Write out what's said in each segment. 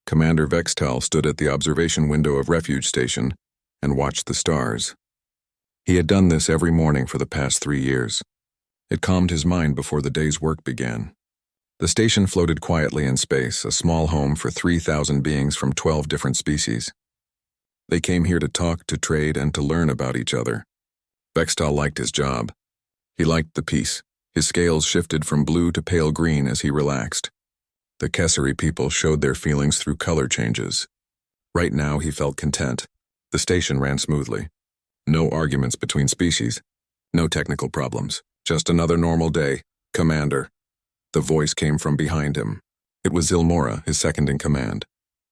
Commander Vextal stood at the observation window of Refuge Station and watched the stars. He had done this every morning for the past 3 years. It calmed his mind before the day's work began. The station floated quietly in space, a small home for 3,000 beings from 12 different species. They came here to talk, to trade, and to learn about each other. Vextal liked his job. He liked the peace. His scales shifted from blue to pale green as he relaxed. The Kessari people showed their feelings through color changes. Right now he felt content. The station ran smoothly. No arguments between species. No technical problems. Just another normal day. Commander. The voice came from behind him. It was Zilmora, his second in command.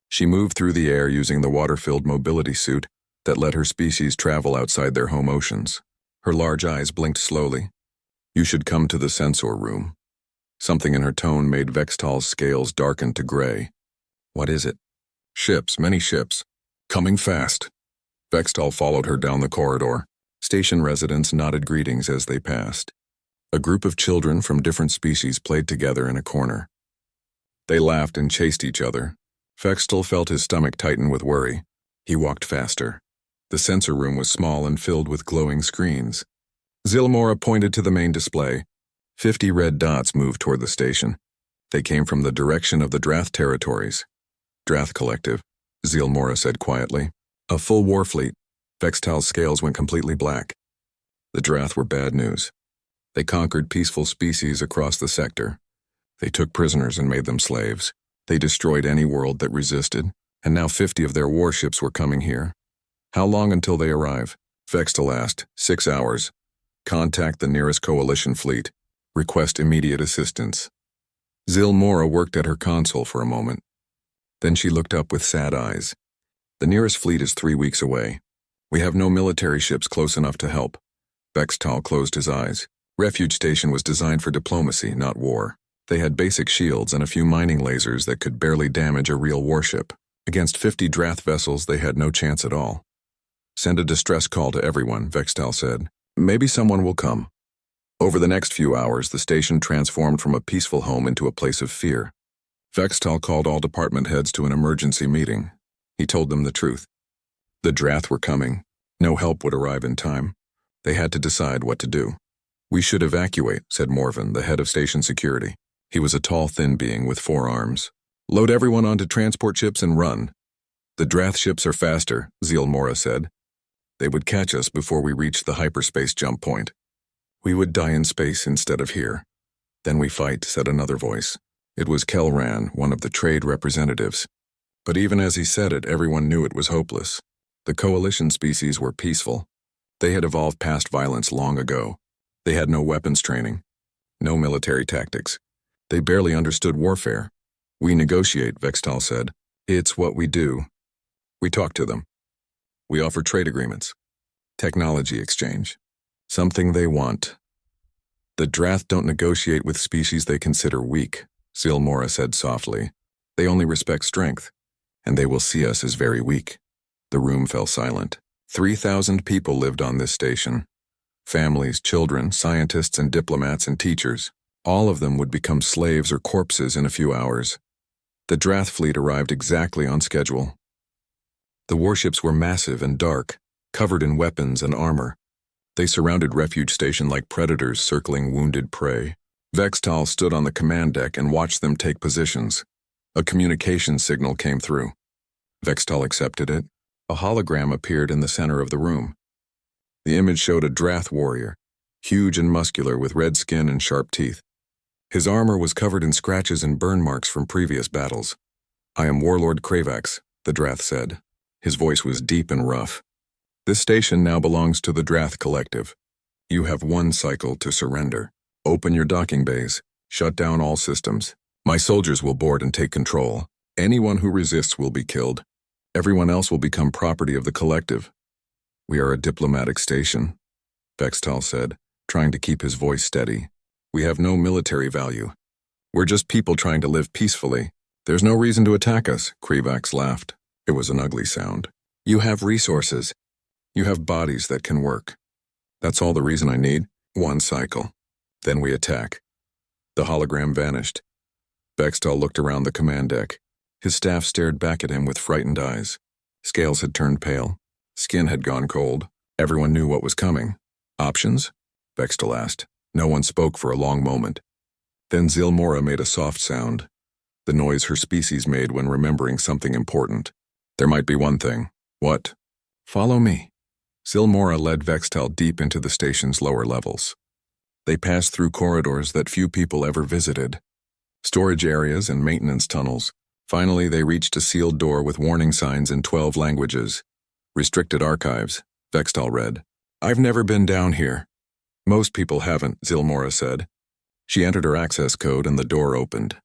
She moved through the air using the water-filled mobility suit that let her species travel outside their home oceans. Her large eyes blinked slowly. You should come to the sensor room. Something in her tone made Vextal's scales darken to gray. What is it? Ships, many ships. Coming fast. Vextal followed her down the corridor. Station residents nodded greetings as they passed. A group of children from different species played together in a corner. They laughed and chased each other. Vextal felt his stomach tighten with worry. He walked faster. The sensor room was small and filled with glowing screens. Zilmora pointed to the main display. 50 red dots moved toward the station. They came from the direction of the Drath territories. Drath Collective, Zilmora said quietly. A full war fleet. Vextal's scales went completely black. The Drath were bad news. They conquered peaceful species across the sector. They took prisoners and made them slaves. They destroyed any world that resisted, and now 50 of their warships were coming here. How long until they arrive? Vextal asked. 6 hours. Contact the nearest coalition fleet. Request immediate assistance. Zilmora worked at her console for a moment. Then she looked up with sad eyes. The nearest fleet is 3 weeks away. We have no military ships close enough to help. Vextal closed his eyes. Refuge Station was designed for diplomacy, not war. They had basic shields and a few mining lasers that could barely damage a real warship. Against 50 Drath vessels, they had no chance at all. Send a distress call to everyone, Vextal said. Maybe someone will come. Over the next few hours, the station transformed from a peaceful home into a place of fear. Vextal called all department heads to an emergency meeting. He told them the truth. The Drath were coming. No help would arrive in time. They had to decide what to do. We should evacuate, said Morven, the head of station security. He was a tall, thin being with 4 arms. Load everyone onto transport ships and run. The Drath ships are faster, Zilmora said. They would catch us before we reached the hyperspace jump point. We would die in space instead of here. Then we fight, said another voice. It was Kelran, one of the trade representatives. But even as he said it, everyone knew it was hopeless. The coalition species were peaceful. They had evolved past violence long ago. They had no weapons training, no military tactics. They barely understood warfare. We negotiate, Vextal said. It's what we do. We talk to them. We offer trade agreements. Technology exchange. Something they want. The Drath don't negotiate with species they consider weak, Zilmora said softly. They only respect strength, and they will see us as very weak. The room fell silent. 3,000 people lived on this station. Families, children, scientists and diplomats and teachers. All of them would become slaves or corpses in a few hours. The Drath fleet arrived exactly on schedule. The warships were massive and dark, covered in weapons and armor. They surrounded Refuge Station like predators circling wounded prey. Vextal stood on the command deck and watched them take positions. A communication signal came through. Vextal accepted it. A hologram appeared in the center of the room. The image showed a Drath warrior, huge and muscular with red skin and sharp teeth. His armor was covered in scratches and burn marks from previous battles. I am Warlord Kravax, the Drath said. His voice was deep and rough. This station now belongs to the Drath Collective. You have 1 cycle to surrender. Open your docking bays. Shut down all systems. My soldiers will board and take control. Anyone who resists will be killed. Everyone else will become property of the Collective. We are a diplomatic station, Vextal said, trying to keep his voice steady. We have no military value. We're just people trying to live peacefully. There's no reason to attack us, Kravax laughed. It was an ugly sound. You have resources. You have bodies that can work. That's all the reason I need. 1 cycle. Then we attack. The hologram vanished. Vextal looked around the command deck. His staff stared back at him with frightened eyes. Scales had turned pale. Skin had gone cold. Everyone knew what was coming. Options? Vextal asked. No one spoke for a long moment. Then Zilmora made a soft sound, the noise her species made when remembering something important. There might be one thing. What? Follow me. Zilmora led Vextal deep into the station's lower levels. They passed through corridors that few people ever visited, storage areas and maintenance tunnels. Finally, they reached a sealed door with warning signs in 12 languages. Restricted archives, Vextal read. I've never been down here. Most people haven't, Zilmora said. She entered her access code and the door opened.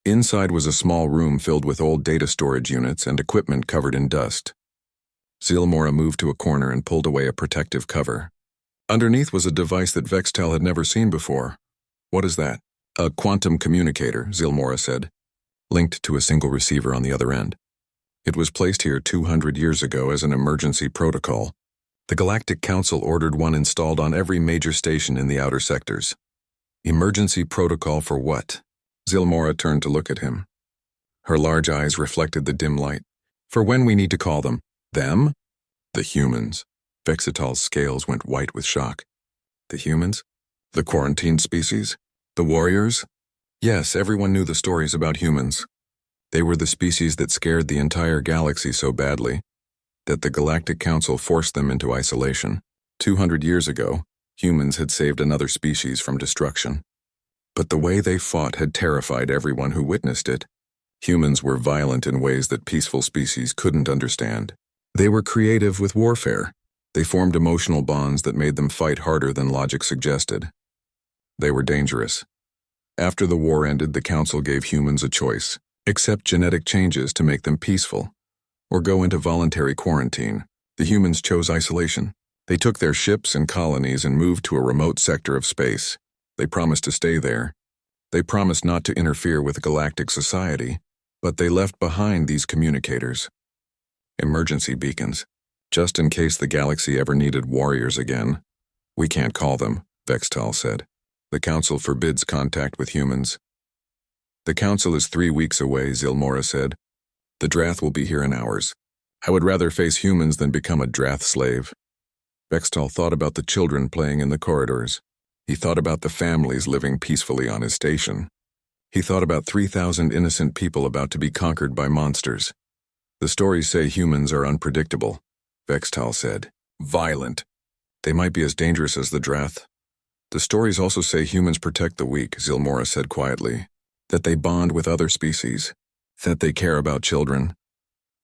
Inside was a small room filled with old data storage units and equipment covered in dust. Zilmora moved to a corner and pulled away a protective cover. Underneath was a device that Vextal had never seen before. What is that? A quantum communicator, Zilmora said, linked to a single receiver on the other end. It was placed here 200 years ago as an emergency protocol. The Galactic Council ordered one installed on every major station in the outer sectors. Emergency protocol for what? Zilmora turned to look at him. Her large eyes reflected the dim light. For when we need to call them. Them? The humans. Vexital's scales went white with shock. The humans? The quarantined species? The warriors? Yes, everyone knew the stories about humans. They were the species that scared the entire galaxy so badly that the Galactic Council forced them into isolation. 200 years ago, humans had saved another species from destruction. But the way they fought had terrified everyone who witnessed it. Humans were violent in ways that peaceful species couldn't understand. They were creative with warfare. They formed emotional bonds that made them fight harder than logic suggested. They were dangerous. After the war ended, the Council gave humans a choice: accept genetic changes to make them peaceful, or go into voluntary quarantine. The humans chose isolation. They took their ships and colonies and moved to a remote sector of space. They promised to stay there. They promised not to interfere with galactic society, but they left behind these communicators. Emergency beacons, just in case the galaxy ever needed warriors again. We can't call them, Vextal said. The Council forbids contact with humans. The Council is 3 weeks away, Zilmora said. The Drath will be here in hours. I would rather face humans than become a Drath slave. Vextal thought about the children playing in the corridors. He thought about the families living peacefully on his station. He thought about 3,000 innocent people about to be conquered by monsters. The stories say humans are unpredictable, Vextal said. Violent. They might be as dangerous as the Drath. The stories also say humans protect the weak, Zilmora said quietly. That they bond with other species. That they care about children.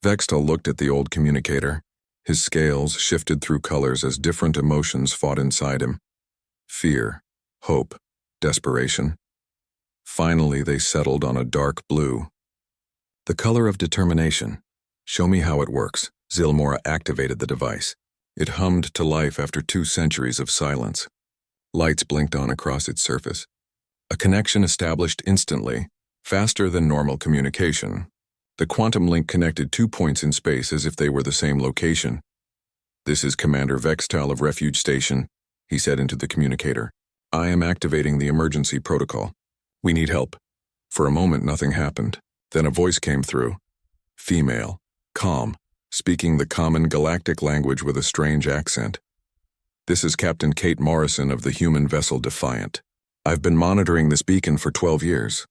Vextal looked at the old communicator. His scales shifted through colors as different emotions fought inside him. Fear, hope, desperation. Finally, they settled on a dark blue. The color of determination. Show me how it works. Zilmora activated the device. It hummed to life after 2 centuries of silence. Lights blinked on across its surface. A connection established instantly, faster than normal communication. The quantum link connected 2 points in space as if they were the same location. This is Commander Vextal of Refuge Station, he said into the communicator. I am activating the emergency protocol. We need help. For a moment, nothing happened. Then a voice came through. Female, calm, speaking the common galactic language with a strange accent. This is Captain Kate Morrison of the human vessel Defiant. I've been monitoring this beacon for 12 years.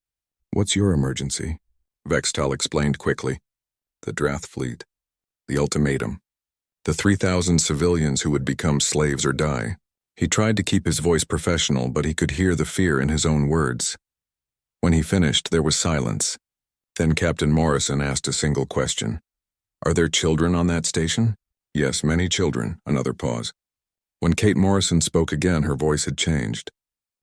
What's your emergency? Vextal explained quickly. The Drath fleet. The ultimatum. The 3,000 civilians who would become slaves or die. He tried to keep his voice professional, but he could hear the fear in his own words. When he finished, there was silence. Then Captain Morrison asked a single question. Are there children on that station? Yes, many children. Another pause. When Kate Morrison spoke again, her voice had changed.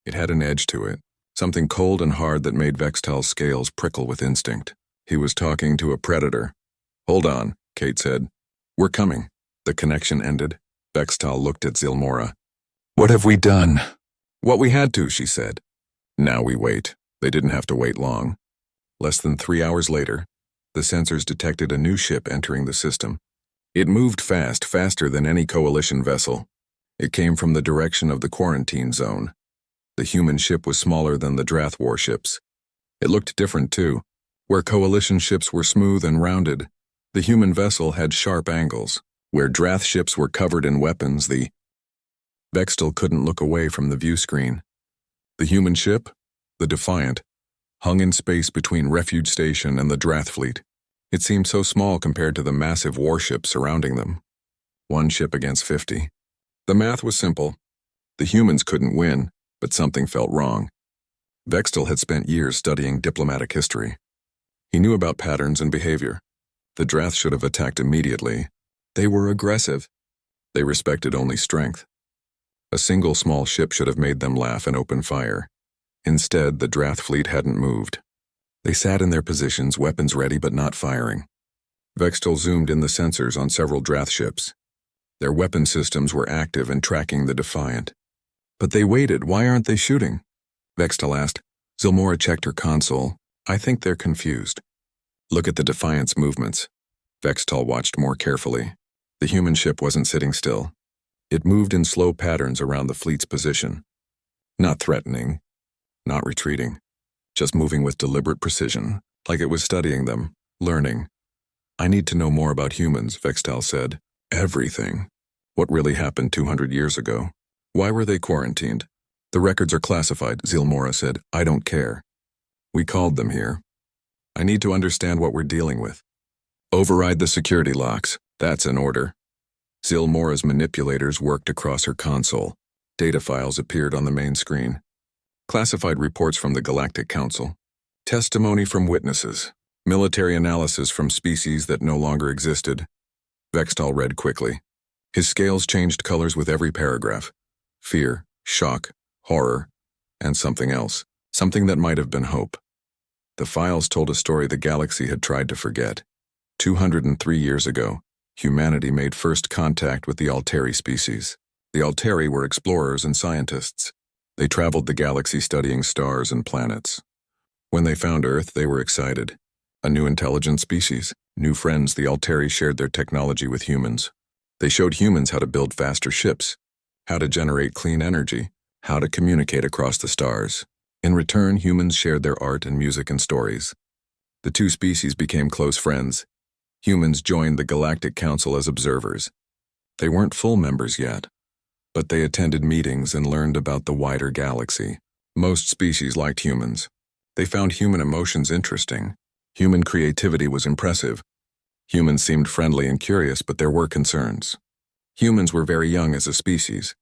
It had an edge to it, something cold and hard that made Vextal's scales prickle with instinct. He was talking to a predator. Hold on, Kate said. We're coming. The connection ended. Vextal looked at Zilmora. What have we done? What we had to, she said. Now we wait. They didn't have to wait long. Less than 3 hours later, the sensors detected a new ship entering the system. It moved fast, faster than any coalition vessel. It came from the direction of the quarantine zone. The human ship was smaller than the Drath warships. It looked different too, Where coalition ships were smooth and rounded, the human vessel had sharp angles. Where Drath ships were covered in weapons, the Bextel couldn't look away from the view screen. The human ship, the Defiant, hung in space between Refuge Station and the Drath fleet. It seemed so small compared to the massive warships surrounding them. One ship against 50. The math was simple. The humans couldn't win, but something felt wrong. Bextel had spent years studying diplomatic history. He knew about patterns and behavior. The Drath should have attacked immediately. They were aggressive. They respected only strength. A single small ship should have made them laugh and open fire. Instead, the Drath fleet hadn't moved. They sat in their positions, weapons ready but not firing. Bextel zoomed in the sensors on several Drath ships. Their weapon systems were active and tracking the Defiant. But they waited. Why aren't they shooting? Bextel asked. Zilmora checked her console. I think they're confused. Look at the Defiant's movements. Bextel watched more carefully. The human ship wasn't sitting still. It moved in slow patterns around the fleet's position. Not threatening, not retreating, just moving with deliberate precision, like it was studying them, learning. I need to know more about humans, Bextel said. Everything. What really happened 200 years ago? Why were they quarantined? The records are classified, Zilmora said. I don't care. We called them here. I need to understand what we're dealing with. Override the security locks. That's an order. Zilmora's manipulators worked across her console. Data files appeared on the main screen. Classified reports from the Galactic Council. Testimony from witnesses. Military analysis from species that no longer existed. Bextel read quickly. His scales changed colors with every paragraph. Fear, shock, horror, and something else. Something that might have been hope. The files told a story the galaxy had tried to forget. 203 years ago, humanity made first contact with the Alteri species. The Alteri were explorers and scientists. They traveled the galaxy studying stars and planets. When they found Earth, they were excited. A new intelligent species. New friends, the Alteri shared their technology with humans. They showed humans how to build faster ships, how to generate clean energy, how to communicate across the stars. In return, humans shared their art and music and stories. The two species became close friends. Humans joined the Galactic Council as observers. They weren't full members yet, but they attended meetings and learned about the wider galaxy. Most species liked humans. They found human emotions interesting. Human creativity was impressive. Humans seemed friendly and curious, but there were concerns. Humans were very young as a species.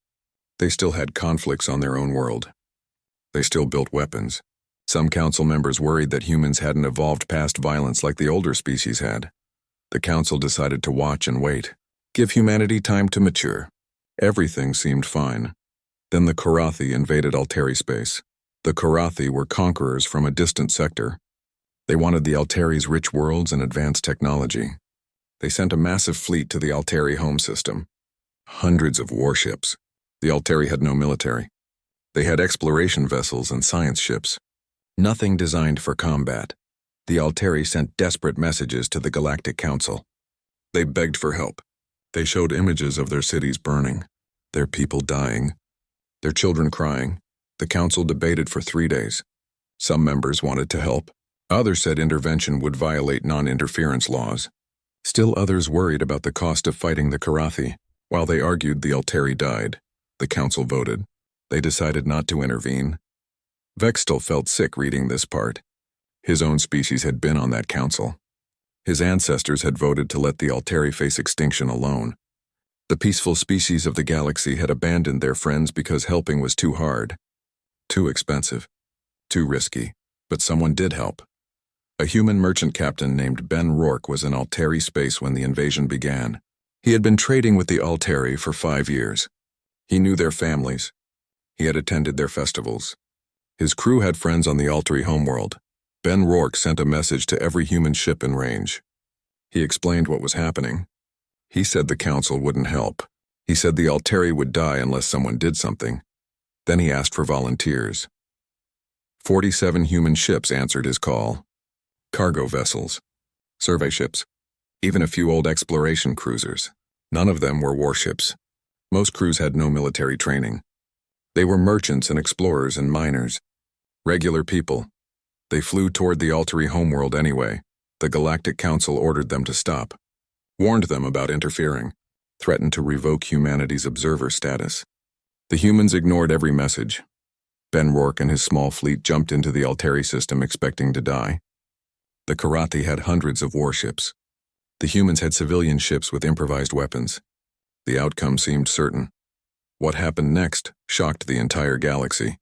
They still had conflicts on their own world. They still built weapons. Some council members worried that humans hadn't evolved past violence like the older species had. The council decided to watch and wait, give humanity time to mature. Everything seemed fine. Then the Korathi invaded Alteri space. The Korathi were conquerors from a distant sector. They wanted the Alteri's rich worlds and advanced technology. They sent a massive fleet to the Alteri home system. Hundreds of warships. The Alteri had no military. They had exploration vessels and science ships. Nothing designed for combat. The Alteri sent desperate messages to the Galactic Council. They begged for help. They showed images of their cities burning, their people dying, their children crying. The council debated for 3 days. Some members wanted to help. Others said intervention would violate non-interference laws. Still others worried about the cost of fighting the Korathi. While they argued, the Alteri died. The council voted. They decided not to intervene. Bextel felt sick reading this part. His own species had been on that council. His ancestors had voted to let the Alteri face extinction alone. The peaceful species of the galaxy had abandoned their friends because helping was too hard, too expensive, too risky. But someone did help. A human merchant captain named Ben Rourke was in Alteri space when the invasion began. He had been trading with the Alteri for 5 years. He knew their families. He had attended their festivals. His crew had friends on the Alteri homeworld. Ben Rourke sent a message to every human ship in range. He explained what was happening. He said the council wouldn't help. He said the Alteri would die unless someone did something. Then he asked for volunteers. 47 human ships answered his call. Cargo vessels, survey ships, even a few old exploration cruisers. None of them were warships. Most crews had no military training. They were merchants and explorers and miners. Regular people. They flew toward the Altari homeworld anyway. The Galactic Council ordered them to stop, warned them about interfering, threatened to revoke humanity's observer status. The humans ignored every message. Ben Rourke and his small fleet jumped into the Altari system expecting to die. The Karathi had hundreds of warships. The humans had civilian ships with improvised weapons. The outcome seemed certain. What happened next shocked the entire galaxy.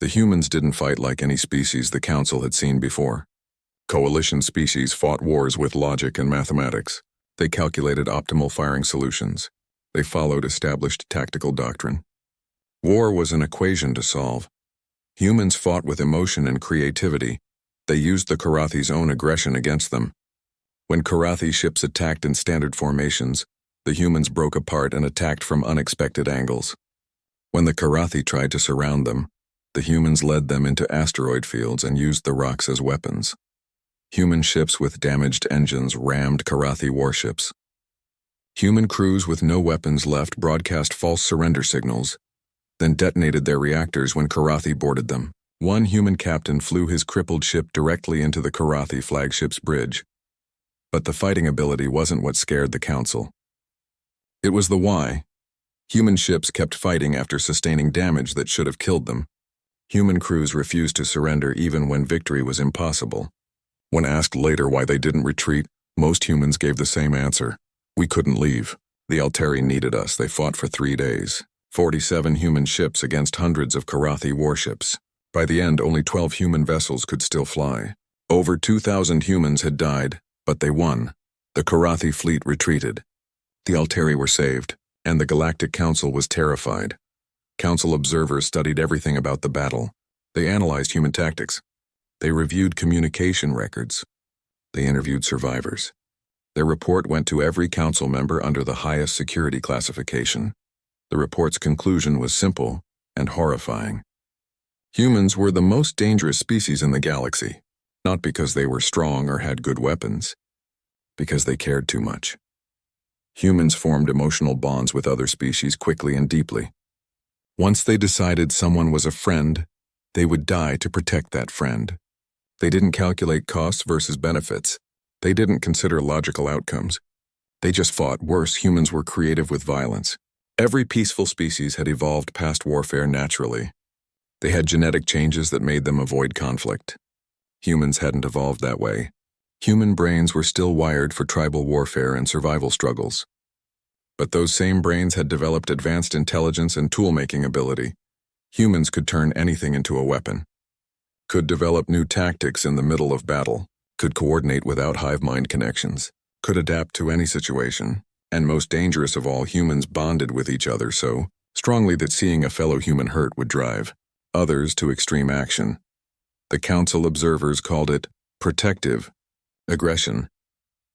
The humans didn't fight like any species the Council had seen before. Coalition species fought wars with logic and mathematics. They calculated optimal firing solutions. They followed established tactical doctrine. War was an equation to solve. Humans fought with emotion and creativity. They used the Karathi's own aggression against them. When Karathi ships attacked in standard formations, the humans broke apart and attacked from unexpected angles. When the Karathi tried to surround them, the humans led them into asteroid fields and used the rocks as weapons. Human ships with damaged engines rammed Karathi warships. Human crews with no weapons left broadcast false surrender signals, then detonated their reactors when Karathi boarded them. One human captain flew his crippled ship directly into the Karathi flagship's bridge. But the fighting ability wasn't what scared the Council. It was the why. Human ships kept fighting after sustaining damage that should have killed them. Human crews refused to surrender even when victory was impossible. When asked later why they didn't retreat, most humans gave the same answer. We couldn't leave. The Altari needed us. They fought for 3 days. 47 human ships against hundreds of Karathi warships. By the end, only 12 human vessels could still fly. Over 2,000 humans had died, but they won. The Karathi fleet retreated. The Altari were saved, and the Galactic Council was terrified. Council observers studied everything about the battle. They analyzed human tactics. They reviewed communication records. They interviewed survivors. Their report went to every council member under the highest security classification. The report's conclusion was simple and horrifying. Humans were the most dangerous species in the galaxy, not because they were strong or had good weapons, because they cared too much. Humans formed emotional bonds with other species quickly and deeply. Once they decided someone was a friend, they would die to protect that friend. They didn't calculate costs versus benefits. They didn't consider logical outcomes. They just fought. Worse, humans were creative with violence. Every peaceful species had evolved past warfare naturally. They had genetic changes that made them avoid conflict. Humans hadn't evolved that way. Human brains were still wired for tribal warfare and survival struggles. But those same brains had developed advanced intelligence and tool-making ability. Humans could turn anything into a weapon, could develop new tactics in the middle of battle, could coordinate without hive mind connections, could adapt to any situation, and most dangerous of all, humans bonded with each other so strongly that seeing a fellow human hurt would drive others to extreme action. The Council observers called it protective aggression.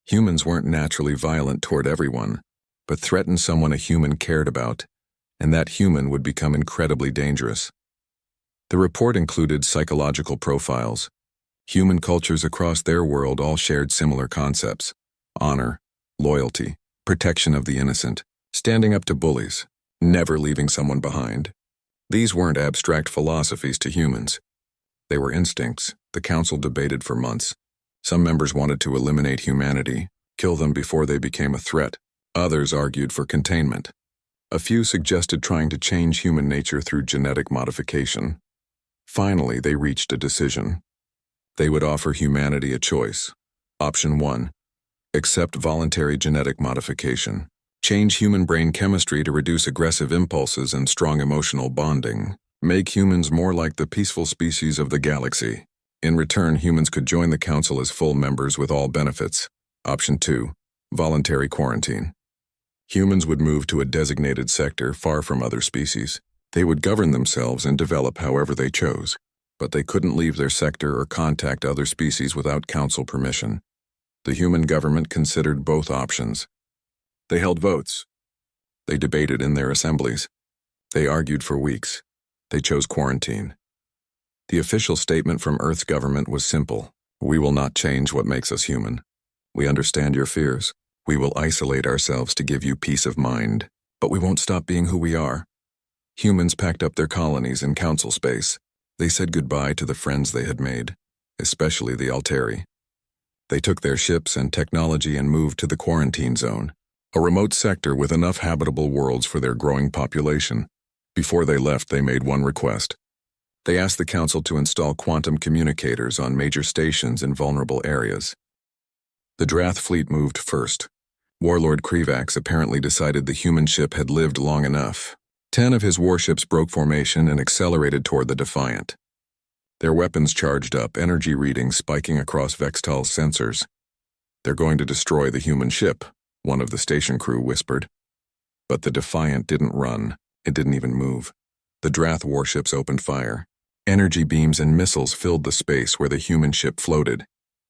Humans weren't naturally violent toward everyone, but threatened someone a human cared about, and that human would become incredibly dangerous. The report included psychological profiles. Human cultures across their world all shared similar concepts: honor, loyalty, protection of the innocent, standing up to bullies, never leaving someone behind. These weren't abstract philosophies to humans. They were instincts. The Council debated for months. Some members wanted to eliminate humanity, kill them before they became a threat. Others argued for containment. A few suggested trying to change human nature through genetic modification. Finally, they reached a decision. They would offer humanity a choice. Option 1. Accept voluntary genetic modification. Change human brain chemistry to reduce aggressive impulses and strong emotional bonding. Make humans more like the peaceful species of the galaxy. In return, humans could join the Council as full members with all benefits. Option 2. Voluntary quarantine. Humans would move to a designated sector far from other species. They would govern themselves and develop however they chose, but they couldn't leave their sector or contact other species without Council permission. The human government considered both options. They held votes. They debated in their assemblies. They argued for weeks. They chose quarantine. The official statement from Earth's government was simple: we will not change what makes us human. We understand your fears. We will isolate ourselves to give you peace of mind, but we won't stop being who we are. Humans packed up their colonies in Council space. They said goodbye to the friends they had made. especially the Alteri. They took their ships and technology and moved to the quarantine zone, a remote sector with enough habitable worlds for their growing population. Before they left, they made one request. They asked the Council to install quantum communicators on major stations in vulnerable areas. The Drath fleet moved first. Warlord Krivax apparently decided the human ship had lived long enough. 10 of his warships broke formation and accelerated toward the Defiant. Their weapons charged up, energy readings spiking across Vextal's sensors. "They're going to destroy the human ship," one of the station crew whispered. But the Defiant didn't run. It didn't even move. The Drath warships opened fire. Energy beams and missiles filled the space where the human ship floated.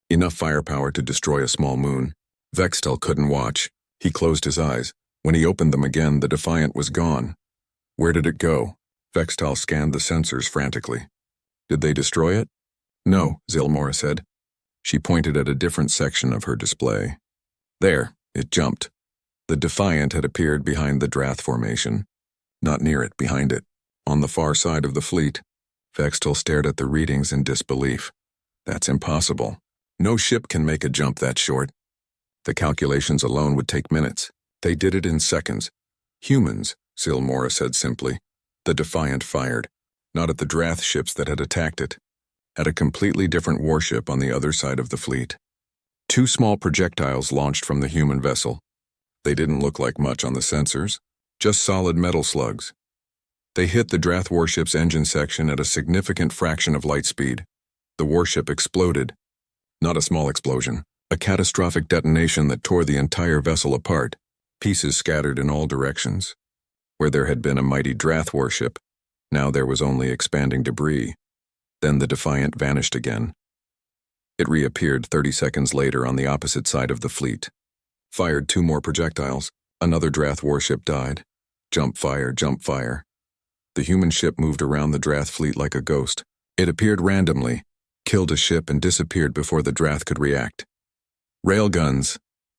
Enough firepower to destroy a small moon. Vextal couldn't watch. He closed his eyes. When he opened them again, the Defiant was gone. Where did it go? Vextal scanned the sensors frantically. Did they destroy it? No, Zilmora said. She pointed at a different section of her display. There, it jumped. The Defiant had appeared behind the Drath formation. Not near it, behind it. On the far side of the fleet. Vextal stared at the readings in disbelief. That's impossible. No ship can make a jump that short. The calculations alone would take minutes. They did it in seconds. Humans, Zilmora said simply. The Defiant fired. Not at the Drath ships that had attacked it. At a completely different warship on the other side of the fleet. 2 small projectiles launched from the human vessel. They didn't look like much on the sensors, just solid metal slugs. They hit the Drath warship's engine section at a significant fraction of light speed. The warship exploded. Not a small explosion, a catastrophic detonation that tore the entire vessel apart, pieces scattered in all directions. Where there had been a mighty Drath warship, now there was only expanding debris. Then the Defiant vanished again. It reappeared 30 seconds later on the opposite side of the fleet. Fired 2 more projectiles. Another Drath warship died. Jump fire, jump fire. The human ship moved around the Drath fleet like a ghost. It appeared randomly, killed a ship and disappeared before the Drath could react. Railguns,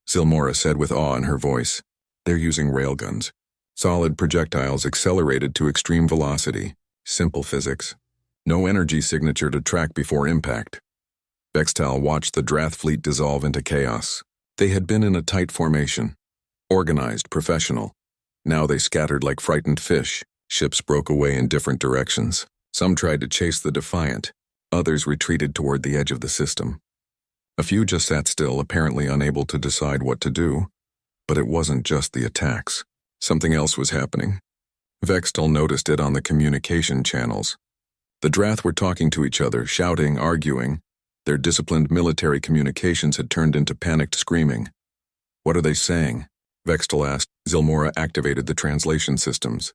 Zilmora said with awe in her voice. They're using railguns. Solid projectiles accelerated to extreme velocity. Simple physics. No energy signature to track before impact. Vextal watched the Drath fleet dissolve into chaos. They had been in a tight formation. Organized, professional. Now they scattered like frightened fish. Ships broke away in different directions. Some tried to chase the Defiant. Others retreated toward the edge of the system. A few just sat still, apparently unable to decide what to do. But it wasn't just the attacks. Something else was happening. Vextal noticed it on the communication channels. The Drath were talking to each other, shouting, arguing. Their disciplined military communications had turned into panicked screaming. What are they saying? Vextal asked. Zilmora activated the translation systems.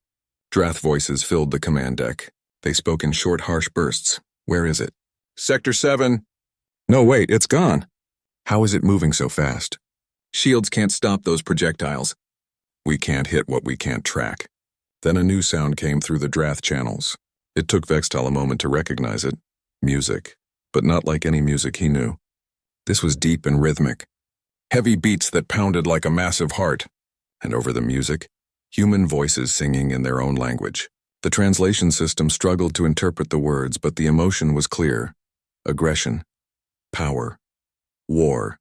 Drath voices filled the command deck. They spoke in short, harsh bursts. Where is it? Sector 7. No, wait, it's gone. How is it moving so fast? Shields can't stop those projectiles. We can't hit what we can't track. Then a new sound came through the Drath channels. It took Vextal a moment to recognize it. Music, but not like any music he knew. This was deep and rhythmic. Heavy beats that pounded like a massive heart. And over the music, human voices singing in their own language. The translation system struggled to interpret the words, but the emotion was clear. Aggression. Power. War.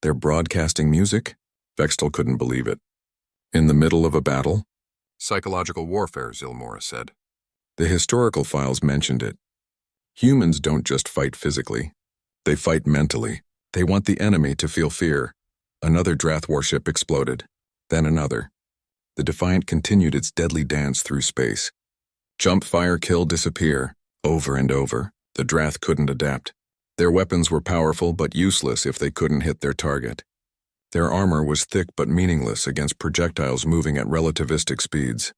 They're broadcasting music? Vextal couldn't believe it. In the middle of a battle? Psychological warfare, Zilmora said. The historical files mentioned it. Humans don't just fight physically. They fight mentally. They want the enemy to feel fear. Another Drath warship exploded. Then another. The Defiant continued its deadly dance through space. Jump, fire, kill, disappear. Over and over. The Drath couldn't adapt. Their weapons were powerful but useless if they couldn't hit their target. Their armor was thick but meaningless against projectiles moving at relativistic speeds.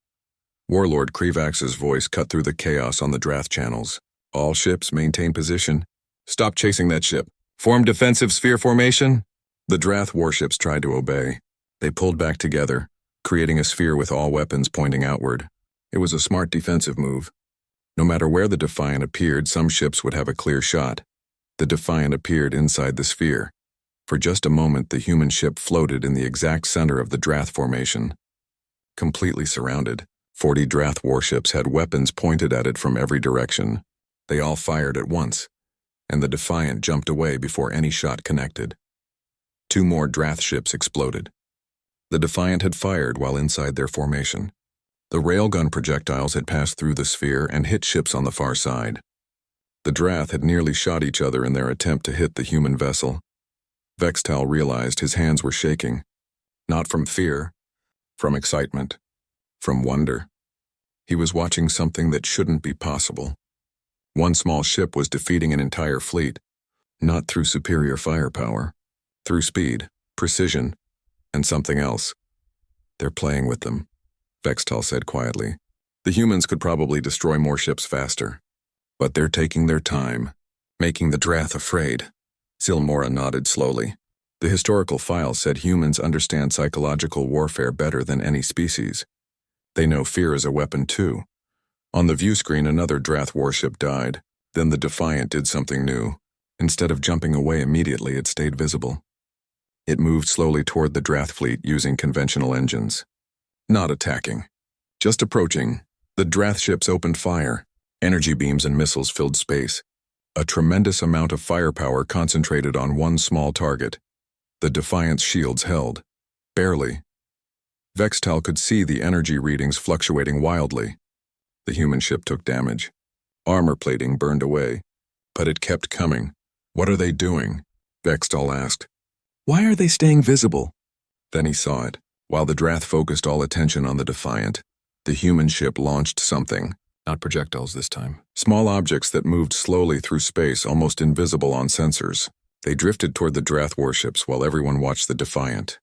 Warlord Krivax's voice cut through the chaos on the Drath channels. All ships maintain position. Stop chasing that ship. Form defensive sphere formation. The Drath warships tried to obey. They pulled back together, creating a sphere with all weapons pointing outward. It was a smart defensive move. No matter where the Defiant appeared, some ships would have a clear shot. The Defiant appeared inside the sphere. For just a moment, the human ship floated in the exact center of the Drath formation. Completely surrounded, 40 Drath warships had weapons pointed at it from every direction. They all fired at once. and the Defiant jumped away before any shot connected. 2 more Drath ships exploded. The Defiant had fired while inside their formation. The railgun projectiles had passed through the sphere and hit ships on the far side. The Drath had nearly shot each other in their attempt to hit the human vessel. Vextal realized his hands were shaking, not from fear, from excitement, from wonder. He was watching something that shouldn't be possible. One small ship was defeating an entire fleet, not through superior firepower, through speed, precision, and something else. They're playing with them, Vextal said quietly. The humans could probably destroy more ships faster, but they're taking their time, making the Drath afraid. Zilmora nodded slowly. The historical file said humans understand psychological warfare better than any species. They know fear is a weapon too. On the view screen, another Drath warship died. Then the Defiant did something new. Instead of jumping away immediately, it stayed visible. It moved slowly toward the Drath fleet using conventional engines. Not attacking, just approaching. The Drath ships opened fire. Energy beams and missiles filled space. A tremendous amount of firepower concentrated on one small target. The Defiant's shields held. Barely. Vextal could see the energy readings fluctuating wildly. The human ship took damage. Armor plating burned away. But it kept coming. What are they doing? Vextal asked. Why are they staying visible? Then he saw it. While the Drath focused all attention on the Defiant, the human ship launched something. Not projectiles this time. Small objects that moved slowly through space, almost invisible on sensors. They drifted toward the Drath warships while everyone watched the Defiant.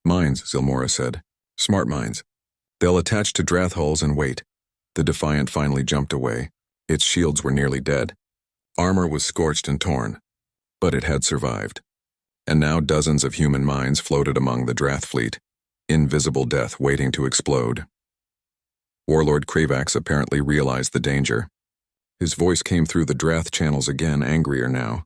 Mines, Zilmora said. Smart mines. They'll attach to Drath hulls and wait. The Defiant finally jumped away. Its shields were nearly dead. Armor was scorched and torn, but it had survived. And now dozens of human mines floated among the Drath fleet, invisible death waiting to explode. Warlord Kravax apparently realized the danger. His voice came through the Drath channels again, angrier now.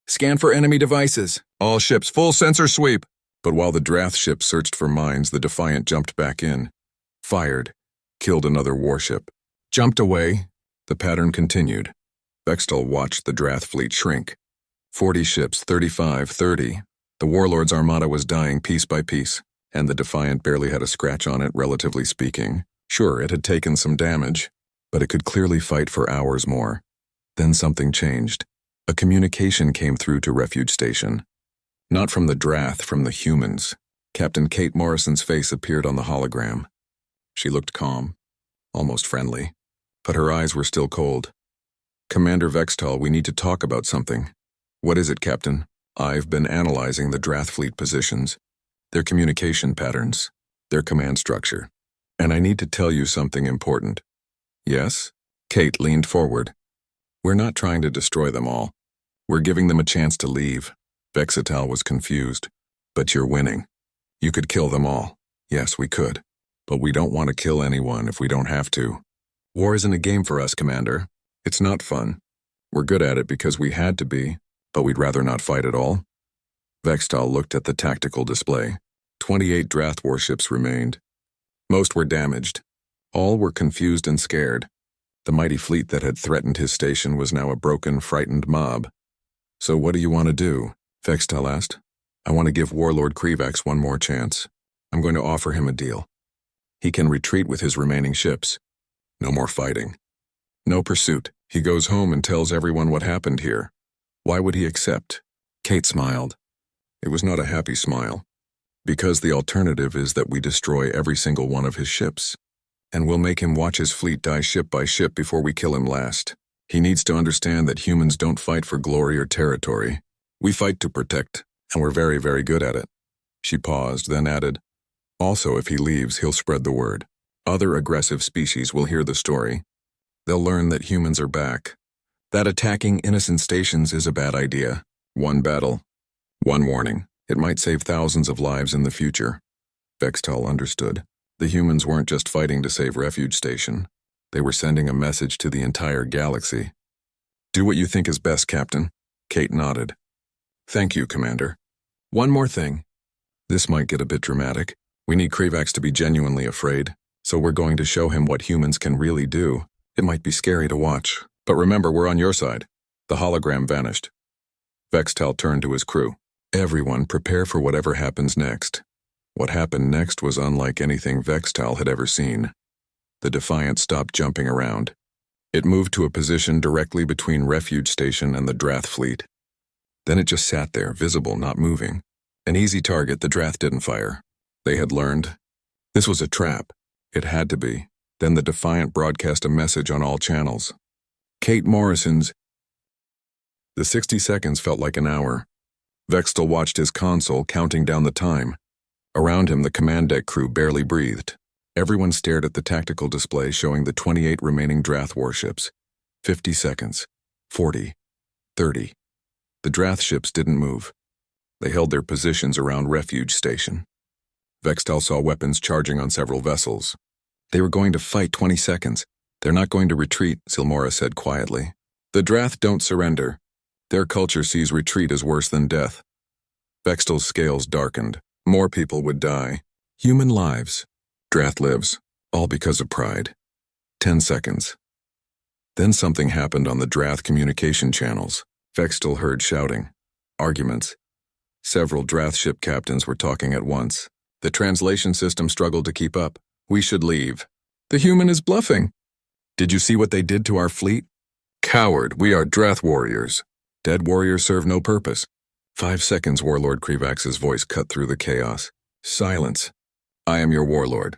Scan for enemy devices. All ships, full sensor sweep. But while the Drath ship searched for mines, the Defiant jumped back in. Fired. Killed another warship. Jumped away. The pattern continued. Vextal watched the Drath fleet shrink. 40 ships, 35, 30. The Warlord's armada was dying piece by piece, and the Defiant barely had a scratch on it, relatively speaking. Sure, it had taken some damage, but it could clearly fight for hours more. Then something changed. A communication came through to Refuge Station. Not from the Drath, from the humans. Captain Kate Morrison's face appeared on the hologram. She looked calm, almost friendly, but her eyes were still cold. Commander Vextal, we need to talk about something. What is it, Captain? I've been analyzing the Drath fleet positions, their communication patterns, their command structure. And I need to tell you something important. Yes? Kate leaned forward. We're not trying to destroy them all. We're giving them a chance to leave. Vextal was confused. But you're winning. You could kill them all. Yes, we could. But we don't want to kill anyone if we don't have to. War isn't a game for us, Commander. It's not fun. We're good at it because we had to be, but we'd rather not fight at all. Vextal looked at the tactical display. 28 Drath warships remained. Most were damaged. All were confused and scared. The mighty fleet that had threatened his station was now a broken, frightened mob. So what do you want to do? Vextal asked. I want to give Warlord Kravax one more chance. I'm going to offer him a deal. He can retreat with his remaining ships. No more fighting. No pursuit. He goes home and tells everyone what happened here. Why would he accept? Kate smiled. It was not a happy smile. Because the alternative is that we destroy every single one of his ships. And we'll make him watch his fleet die ship by ship before we kill him last. He needs to understand that humans don't fight for glory or territory. We fight to protect, and we're very, very good at it. She paused, then added, also, if he leaves, he'll spread the word. Other aggressive species will hear the story. They'll learn that humans are back. That attacking innocent stations is a bad idea. One battle. One warning. It might save thousands of lives in the future. Vextal understood. The humans weren't just fighting to save Refuge Station. They were sending a message to the entire galaxy. Do what you think is best, Captain. Kate nodded. Thank you, Commander. One more thing. This might get a bit dramatic. We need Kravax to be genuinely afraid, so we're going to show him what humans can really do. It might be scary to watch, but remember, we're on your side. The hologram vanished. Vextal turned to his crew. Everyone, prepare for whatever happens next. What happened next was unlike anything Vextal had ever seen. The Defiant stopped jumping around. It moved to a position directly between Refuge Station and the Drath fleet. Then it just sat there, visible, not moving. An easy target, the Drath didn't fire. They had learned. This was a trap. It had to be. Then the Defiant broadcast a message on all channels. Kate Morrison's. The 60 seconds felt like an hour. Vextal watched his console, counting down the time. Around him, the command deck crew barely breathed. Everyone stared at the tactical display showing the 28 remaining Drath warships. 50 seconds. 40. 30. The Drath ships didn't move. They held their positions around Refuge Station. Vextal saw weapons charging on several vessels. They were going to fight 20 seconds. They're not going to retreat, Zilmora said quietly. The Drath don't surrender. Their culture sees retreat as worse than death. Vextal's scales darkened. More people would die. Human lives. Drath lives. All because of pride. 10 seconds. Then something happened on the Drath communication channels. Vextal heard shouting. Arguments. Several Drath ship captains were talking at once. The translation system struggled to keep up. We should leave. The human is bluffing. Did you see what they did to our fleet? Coward, we are Drath warriors. Dead warriors serve no purpose. 5 seconds, Warlord Krivax's voice cut through the chaos. Silence. I am your warlord.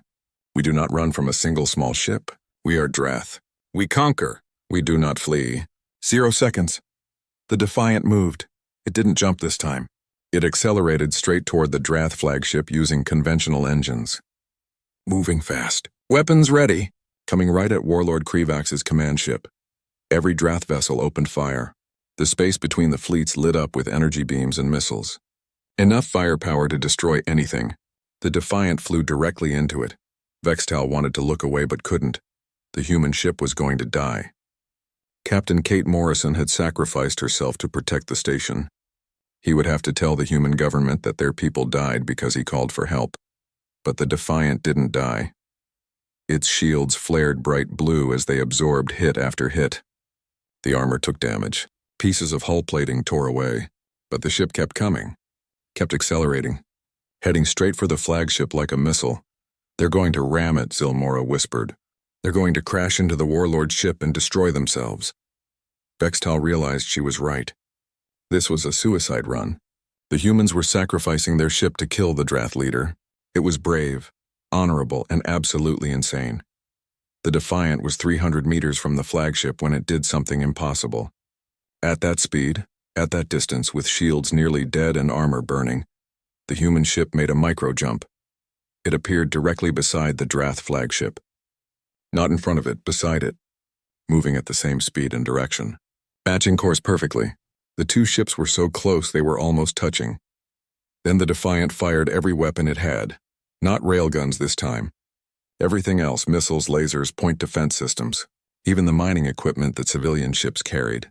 We do not run from a single small ship. We are Drath. We conquer. We do not flee. 0 seconds. The Defiant moved. It didn't jump this time. It accelerated straight toward the Drath flagship using conventional engines. Moving fast. Weapons ready. Coming right at Warlord Krivax's command ship. Every Drath vessel opened fire. The space between the fleets lit up with energy beams and missiles. Enough firepower to destroy anything. The Defiant flew directly into it. Vextal wanted to look away but couldn't. The human ship was going to die. Captain Kate Morrison had sacrificed herself to protect the station. He would have to tell the human government that their people died because he called for help. But the Defiant didn't die. Its shields flared bright blue as they absorbed hit after hit. The armor took damage. Pieces of hull plating tore away. But the ship kept coming. Kept accelerating. Heading straight for the flagship like a missile. They're going to ram it, Zilmora whispered. They're going to crash into the Warlord ship and destroy themselves. Vextal realized she was right. This was a suicide run. The humans were sacrificing their ship to kill the Drath leader. It was brave, honorable, and absolutely insane. The Defiant was 300 meters from the flagship when it did something impossible. At that speed, at that distance, with shields nearly dead and armor burning, the human ship made a micro-jump. It appeared directly beside the Drath flagship. Not in front of it, beside it, moving at the same speed and direction. Matching course perfectly. The two ships were so close they were almost touching. Then the Defiant fired every weapon it had. Not railguns this time. Everything else, missiles, lasers, point defense systems. Even the mining equipment that civilian ships carried.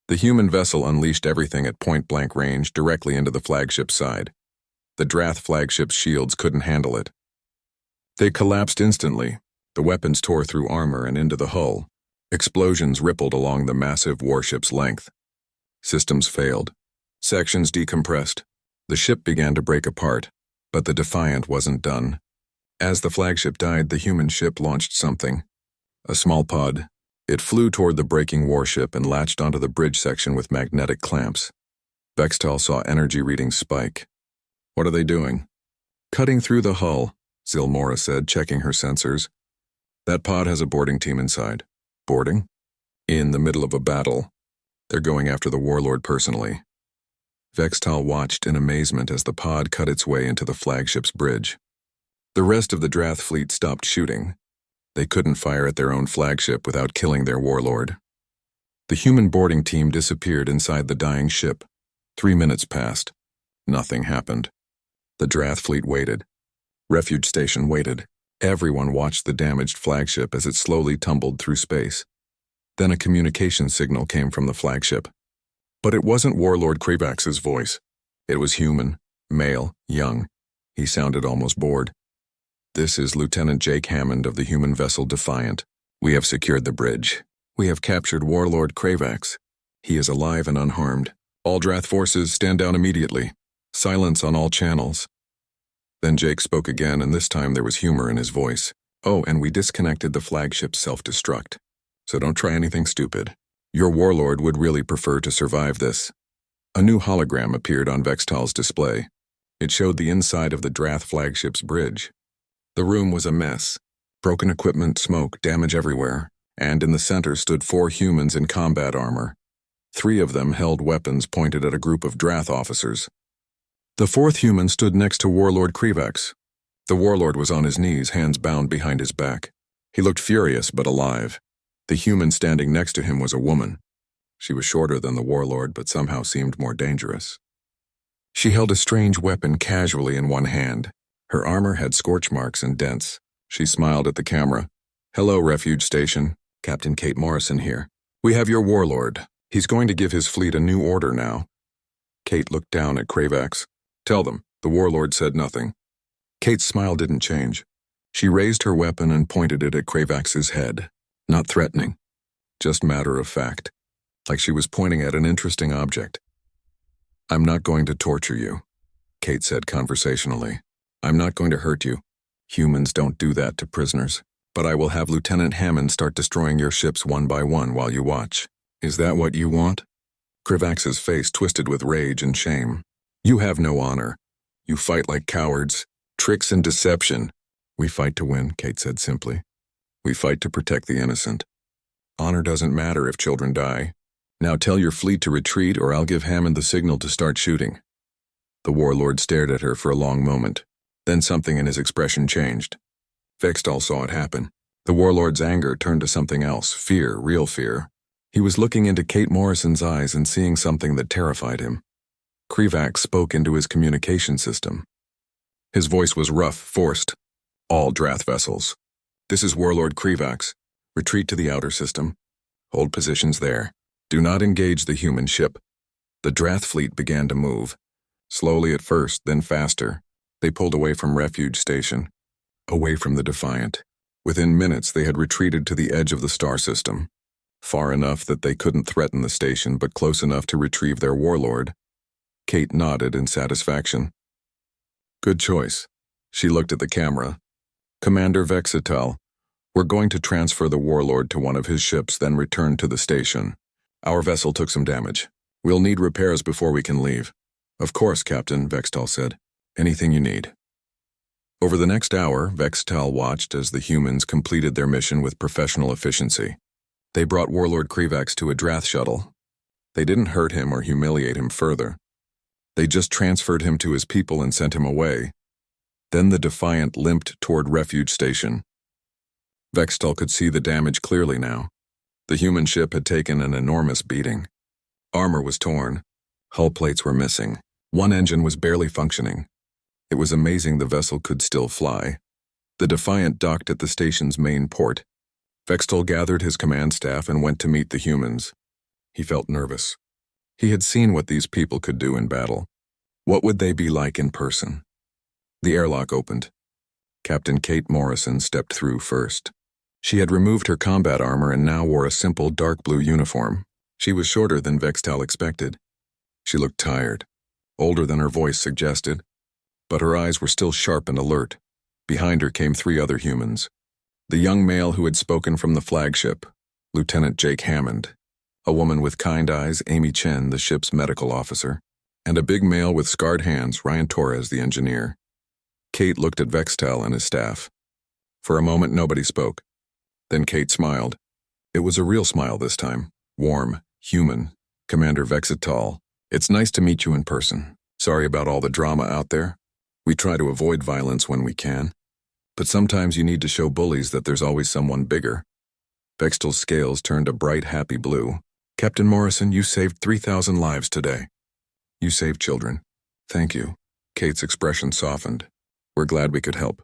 The human vessel unleashed everything at point-blank range directly into the flagship's side. The Drath flagship's shields couldn't handle it. They collapsed instantly. The weapons tore through armor and into the hull. Explosions rippled along the massive warship's length. Systems failed. Sections decompressed. The ship began to break apart, but the Defiant wasn't done. As the flagship died, the human ship launched something. A small pod. It flew toward the breaking warship and latched onto the bridge section with magnetic clamps. Vextal saw energy readings spike. What are they doing? Cutting through the hull, Zilmora said, checking her sensors. That pod has a boarding team inside. Boarding? In the middle of a battle. They're going after the Warlord personally. Vextal watched in amazement as the pod cut its way into the flagship's bridge. The rest of the Drath fleet stopped shooting. They couldn't fire at their own flagship without killing their Warlord. The human boarding team disappeared inside the dying ship. 3 minutes passed. Nothing happened. The Drath fleet waited. Refuge Station waited. Everyone watched the damaged flagship as it slowly tumbled through space. Then a communication signal came from the flagship. But it wasn't Warlord Krivax's voice. It was human, male, young. He sounded almost bored. This is Lieutenant Jake Hammond of the human vessel Defiant. We have secured the bridge. We have captured Warlord Krivax. He is alive and unharmed. All Drath forces stand down immediately. Silence on all channels. Then Jake spoke again, and this time there was humor in his voice. Oh, and we disconnected the flagship's self-destruct. So don't try anything stupid. Your Warlord would really prefer to survive this. A new hologram appeared on Vextal's display. It showed the inside of the Drath flagship's bridge. The room was a mess. Broken equipment, smoke, damage everywhere. And in the center stood 4 humans in combat armor. 3 of them held weapons pointed at a group of Drath officers. The 4th human stood next to Warlord Krivax. The Warlord was on his knees, hands bound behind his back. He looked furious but alive. The human standing next to him was a woman. She was shorter than the Warlord but somehow seemed more dangerous. She held a strange weapon casually in one hand. Her armor had scorch marks and dents. She smiled at the camera. Hello, Refuge Station. Captain Kate Morrison here. We have your Warlord. He's going to give his fleet a new order now. Kate looked down at Kravax. Tell them. The Warlord said nothing. Kate's smile didn't change. She raised her weapon and pointed it at Kravax's head. Not threatening. Just matter of fact. Like she was pointing at an interesting object. I'm not going to torture you, Kate said conversationally. I'm not going to hurt you. Humans don't do that to prisoners. But I will have Lieutenant Hammond start destroying your ships one by one while you watch. Is that what you want? Kravax's face twisted with rage and shame. You have no honor. You fight like cowards. Tricks and deception. We fight to win, Kate said simply. We fight to protect the innocent. Honor doesn't matter if children die. Now tell your fleet to retreat or I'll give Hammond the signal to start shooting. The Warlord stared at her for a long moment. Then something in his expression changed. Vextal saw it happen. The Warlord's anger turned to something else, fear, real fear. He was looking into Kate Morrison's eyes and seeing something that terrified him. Krivax spoke into his communication system. His voice was rough, forced. All Drath vessels. This is Warlord Krivax. Retreat to the outer system. Hold positions there. Do not engage the human ship. The Drath fleet began to move. Slowly at first, then faster. They pulled away from Refuge Station. Away from the Defiant. Within minutes, they had retreated to the edge of the star system. Far enough that they couldn't threaten the station, but close enough to retrieve their Warlord. Kate nodded in satisfaction. Good choice. She looked at the camera. Commander Vexital, we're going to transfer the Warlord to one of his ships, then return to the station. Our vessel took some damage. We'll need repairs before we can leave. Of course, Captain, Vextal said. Anything you need. Over the next hour, Vextal watched as the humans completed their mission with professional efficiency. They brought Warlord Krivax to a Drath shuttle. They didn't hurt him or humiliate him further. They just transferred him to his people and sent him away. Then the Defiant limped toward Refuge Station. Vextal could see the damage clearly now. The human ship had taken an enormous beating. Armor was torn. Hull plates were missing. One engine was barely functioning. It was amazing the vessel could still fly. The Defiant docked at the station's main port. Vextal gathered his command staff and went to meet the humans. He felt nervous. He had seen what these people could do in battle. What would they be like in person? The airlock opened. Captain Kate Morrison stepped through first. She had removed her combat armor and now wore a simple dark blue uniform. She was shorter than Vextal expected. She looked tired, older than her voice suggested, but her eyes were still sharp and alert. Behind her came 3 other humans. The young male who had spoken from the flagship, Lieutenant Jake Hammond, a woman with kind eyes, Amy Chen, the ship's medical officer, and a big male with scarred hands, Ryan Torres, the engineer. Kate looked at Vextal and his staff. For a moment, nobody spoke. Then Kate smiled. It was a real smile this time, warm, human. Commander Vexital, it's nice to meet you in person. Sorry about all the drama out there. We try to avoid violence when we can. But sometimes you need to show bullies that there's always someone bigger. Vextal's scales turned a bright, happy blue. Captain Morrison, you saved 3,000 lives today. You saved children. Thank you. Kate's expression softened. We're glad we could help.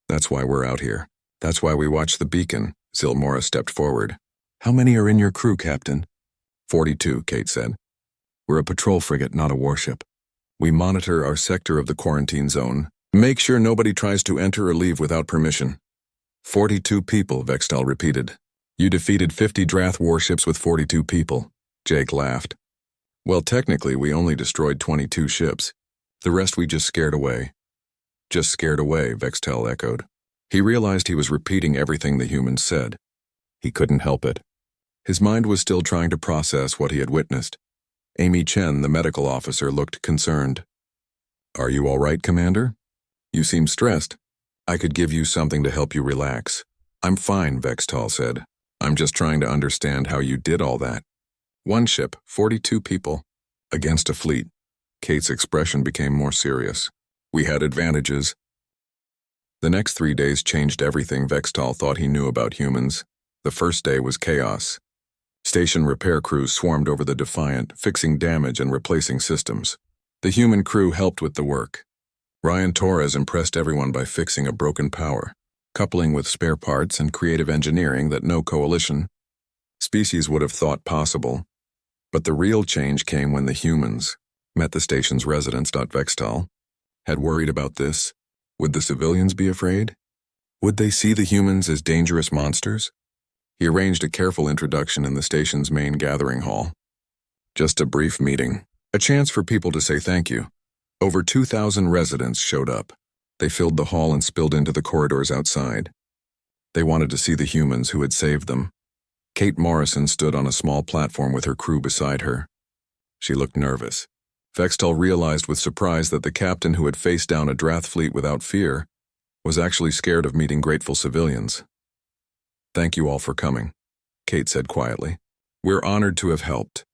That's why we're out here. That's why we watched the beacon. Zilmora stepped forward. How many are in your crew, Captain? 42, Kate said. We're a patrol frigate, not a warship. We monitor our sector of the quarantine zone. Make sure nobody tries to enter or leave without permission. 42 people, Vextal repeated. You defeated 50 Drath warships with 42 people. Jake laughed. Well, technically, we only destroyed 22 ships. The rest we just scared away. Just scared away, Vextel echoed. He realized he was repeating everything the humans said. He couldn't help it. His mind was still trying to process what he had witnessed. Amy Chen, the medical officer, looked concerned. Are you all right, Commander? You seem stressed. I could give you something to help you relax. I'm fine, Vextal said. I'm just trying to understand how you did all that. One ship, 42 people, against a fleet. Kate's expression became more serious. We had advantages. The next 3 days changed everything Vextal thought he knew about humans. The first day was chaos. Station repair crews swarmed over the Defiant, fixing damage and replacing systems. The human crew helped with the work. Ryan Torres impressed everyone by fixing a broken power, coupling with spare parts and creative engineering that no coalition species would have thought possible. But the real change came when the humans met the station's residents. Vextal had worried about this. Would the civilians be afraid? Would they see the humans as dangerous monsters? He arranged a careful introduction in the station's main gathering hall. Just a brief meeting, a chance for people to say thank you. Over 2,000 residents showed up. They filled the hall and spilled into the corridors outside. They wanted to see the humans who had saved them. Kate Morrison stood on a small platform with her crew beside her. She looked nervous. Vextal realized with surprise that the captain who had faced down a Drath fleet without fear was actually scared of meeting grateful civilians. Thank you all for coming, Kate said quietly. We're honored to have helped.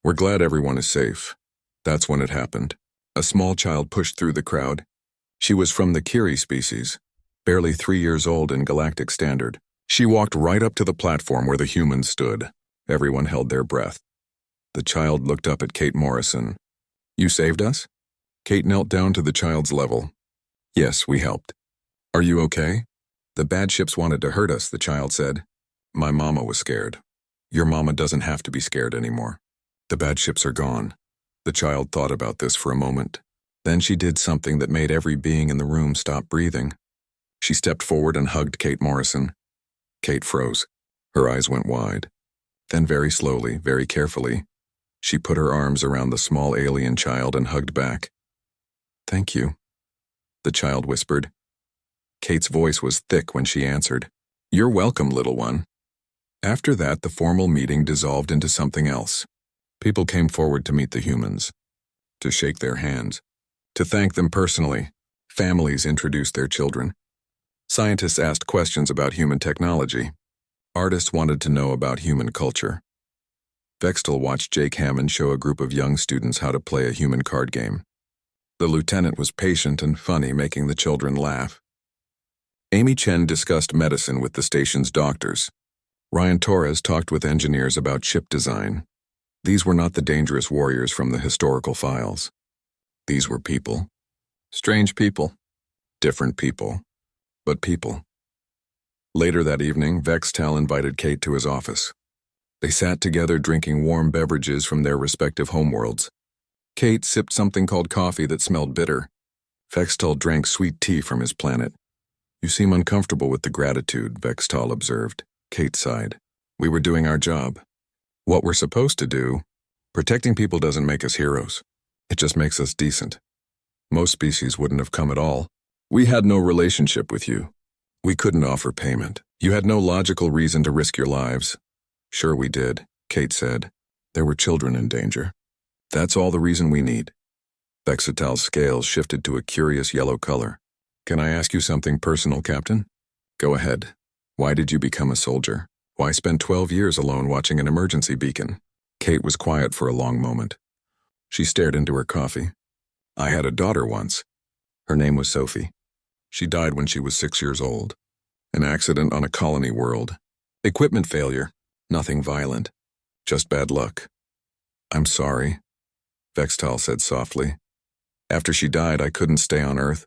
We're glad everyone is safe. That's when it happened. A small child pushed through the crowd. She was from the Kiri species, barely 3 years old in Galactic Standard. She walked right up to the platform where the humans stood. Everyone held their breath. The child looked up at Kate Morrison. You saved us? Kate knelt down to the child's level. Yes, we helped. Are you okay? The bad ships wanted to hurt us, the child said. My mama was scared. Your mama doesn't have to be scared anymore. The bad ships are gone. The child thought about this for a moment. Then she did something that made every being in the room stop breathing. She stepped forward and hugged Kate Morrison. Kate froze. Her eyes went wide. Then very slowly, very carefully, she put her arms around the small alien child and hugged back. Thank you, the child whispered. Kate's voice was thick when she answered. You're welcome, little one. After that, the formal meeting dissolved into something else. People came forward to meet the humans, to shake their hands, to thank them personally. Families introduced their children. Scientists asked questions about human technology. Artists wanted to know about human culture. Vextal watched Jake Hammond show a group of young students how to play a human card game. The lieutenant was patient and funny, making the children laugh. Amy Chen discussed medicine with the station's doctors. Ryan Torres talked with engineers about ship design. These were not the dangerous warriors from the historical files. These were people. Strange people. Different people. But people. Later that evening, Vextal invited Kate to his office. They sat together drinking warm beverages from their respective homeworlds. Kate sipped something called coffee that smelled bitter. Vextal drank sweet tea from his planet. You seem uncomfortable with the gratitude, Vextal observed. Kate sighed. We were doing our job. What we're supposed to do. Protecting people doesn't make us heroes. It just makes us decent. Most species wouldn't have come at all. We had no relationship with you. We couldn't offer payment. You had no logical reason to risk your lives. Sure we did, Kate said. There were children in danger. That's all the reason we need. Vextal's scales shifted to a curious yellow color. Can I ask you something personal, Captain? Go ahead. Why did you become a soldier? Why spend 12 years alone watching an emergency beacon? Kate was quiet for a long moment. She stared into her coffee. I had a daughter once. Her name was Sophie. She died when she was 6 years old. An accident on a colony world. Equipment failure. Nothing violent. Just bad luck. I'm sorry, Vextal said softly. After she died, I couldn't stay on Earth.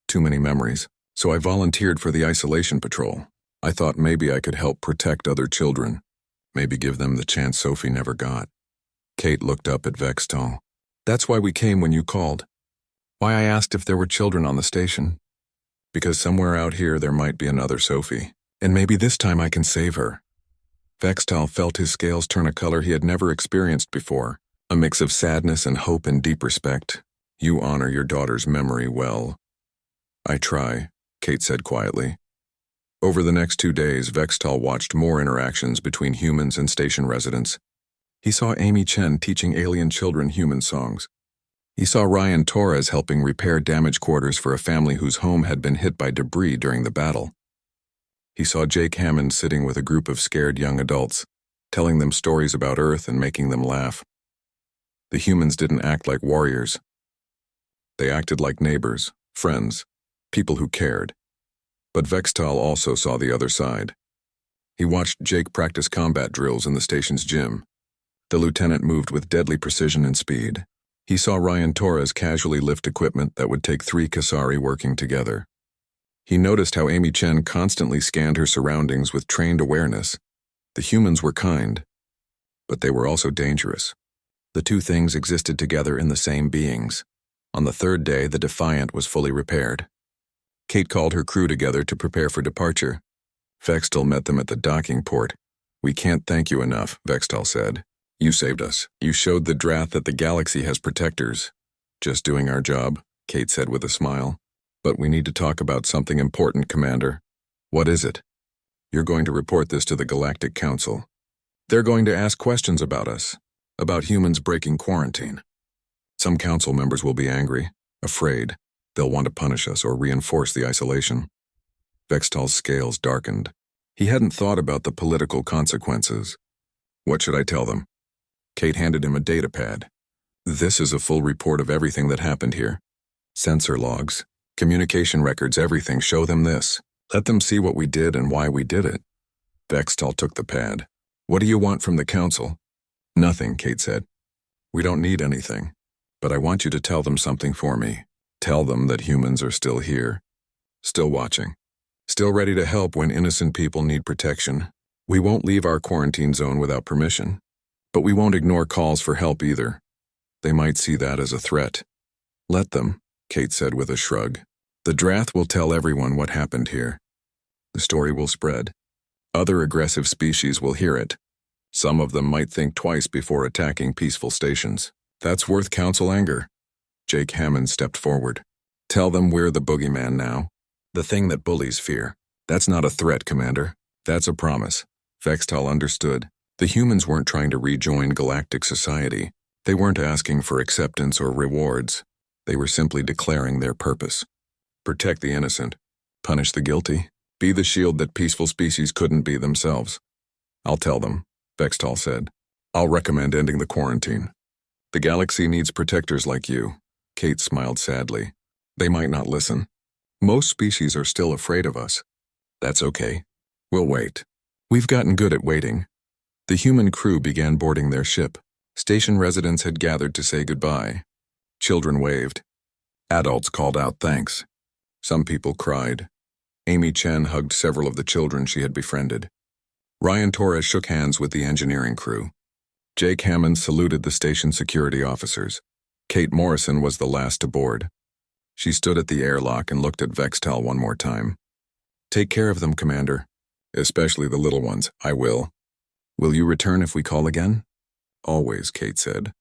Too many memories. So I volunteered for the isolation patrol. I thought maybe I could help protect other children. Maybe give them the chance Sophie never got. Kate looked up at Vextal. That's why we came when you called. Why I asked if there were children on the station. Because somewhere out here there might be another Sophie. And maybe this time I can save her. Vextal felt his scales turn a color he had never experienced before, a mix of sadness and hope and deep respect. You honor your daughter's memory well. I try, Kate said quietly. Over the next 2 days, Vextal watched more interactions between humans and station residents. He saw Amy Chen teaching alien children human songs. He saw Ryan Torres helping repair damaged quarters for a family whose home had been hit by debris during the battle. He saw Jake Hammond sitting with a group of scared young adults, telling them stories about Earth and making them laugh. The humans didn't act like warriors. They acted like neighbors, friends, people who cared. But Vextal also saw the other side. He watched Jake practice combat drills in the station's gym. The lieutenant moved with deadly precision and speed. He saw Ryan Torres casually lift equipment that would take 3 Kasari working together. He noticed how Amy Chen constantly scanned her surroundings with trained awareness. The humans were kind, but they were also dangerous. The two things existed together in the same beings. On the 3rd day, the Defiant was fully repaired. Kate called her crew together to prepare for departure. Vextal met them at the docking port. "We can't thank you enough," Vextal said. "You saved us. You showed the Drath that the galaxy has protectors." "Just doing our job," Kate said with a smile. "But we need to talk about something important, Commander." "What is it?" "You're going to report this to the Galactic Council. They're going to ask questions about us, about humans breaking quarantine. Some council members will be angry, afraid. They'll want to punish us or reinforce the isolation." Vextal's scales darkened. He hadn't thought about the political consequences. "What should I tell them?" Kate handed him a data pad. "This is a full report of everything that happened here. Sensor logs, communication records, everything. Show them this. Let them see what we did and why we did it." Vextal took the pad. "What do you want from the council?" "Nothing," Kate said. "We don't need anything. But I want you to tell them something for me. Tell them that humans are still here, still watching, still ready to help when innocent people need protection. We won't leave our quarantine zone without permission. But we won't ignore calls for help either. They might see that as a threat." "Let them," Kate said with a shrug. "The Drath will tell everyone what happened here. The story will spread. Other aggressive species will hear it. Some of them might think twice before attacking peaceful stations. That's worth council anger." Jake Hammond stepped forward. "Tell them we're the boogeyman now. The thing that bullies fear. That's not a threat, Commander. That's a promise." Vextal understood. The humans weren't trying to rejoin galactic society. They weren't asking for acceptance or rewards. They were simply declaring their purpose. Protect the innocent. Punish the guilty. Be the shield that peaceful species couldn't be themselves. "I'll tell them," Vextal said. "I'll recommend ending the quarantine. The galaxy needs protectors like you." Kate smiled sadly. "They might not listen. Most species are still afraid of us. That's okay. We'll wait. We've gotten good at waiting." The human crew began boarding their ship. Station residents had gathered to say goodbye. Children waved. Adults called out thanks. Some people cried. Amy Chen hugged several of the children she had befriended. Ryan Torres shook hands with the engineering crew. Jake Hammond saluted the station security officers. Kate Morrison was the last to board. She stood at the airlock and looked at Vextal one more time. "Take care of them, Commander. Especially the little ones." "I will." "Will you return if we call again?" "Always," Kate said.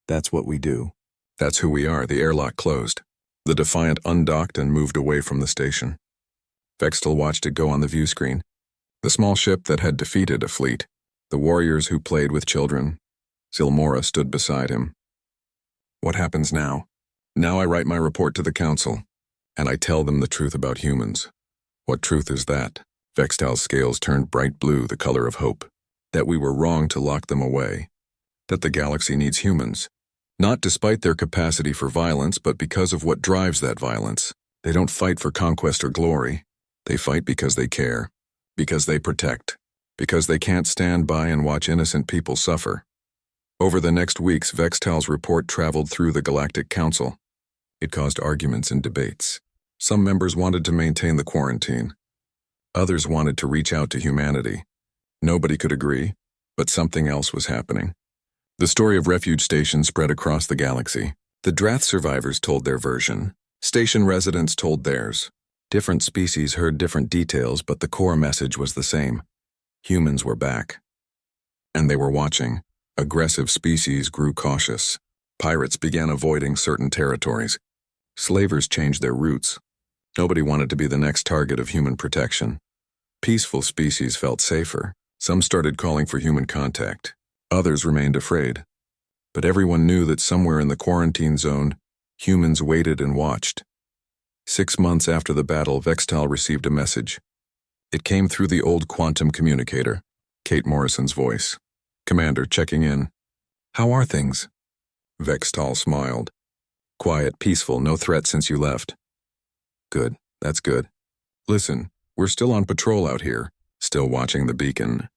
"That's what we do. That's who we are." The airlock closed. The Defiant undocked and moved away from the station. Vextal watched it go on the view screen. The small ship that had defeated a fleet. The warriors who played with children. Zilmora stood beside him. "What happens now?" "Now I write my report to the council, and I tell them the truth about humans." "What truth is that?" Vextal's scales turned bright blue, the color of hope. "That we were wrong to lock them away. That the galaxy needs humans. Not despite their capacity for violence, but because of what drives that violence. They don't fight for conquest or glory. They fight because they care. Because they protect. Because they can't stand by and watch innocent people suffer." Over the next weeks, Vextal's report traveled through the Galactic Council. It caused arguments and debates. Some members wanted to maintain the quarantine. Others wanted to reach out to humanity. Nobody could agree, but something else was happening. The story of refuge stations spread across the galaxy. The Drath survivors told their version. Station residents told theirs. Different species heard different details, but the core message was the same. Humans were back. And they were watching. Aggressive species grew cautious. Pirates began avoiding certain territories. Slavers changed their routes. Nobody wanted to be the next target of human protection. Peaceful species felt safer. Some started calling for human contact. Others remained afraid. But everyone knew that somewhere in the quarantine zone, humans waited and watched. 6 months after the battle, Vextal received a message. It came through the old quantum communicator, Kate Morrison's voice. "Commander, checking in. How are things?" Vextal smiled. "Quiet, peaceful, no threat since you left." "Good, that's good. Listen, we're still on patrol out here, still watching the beacon.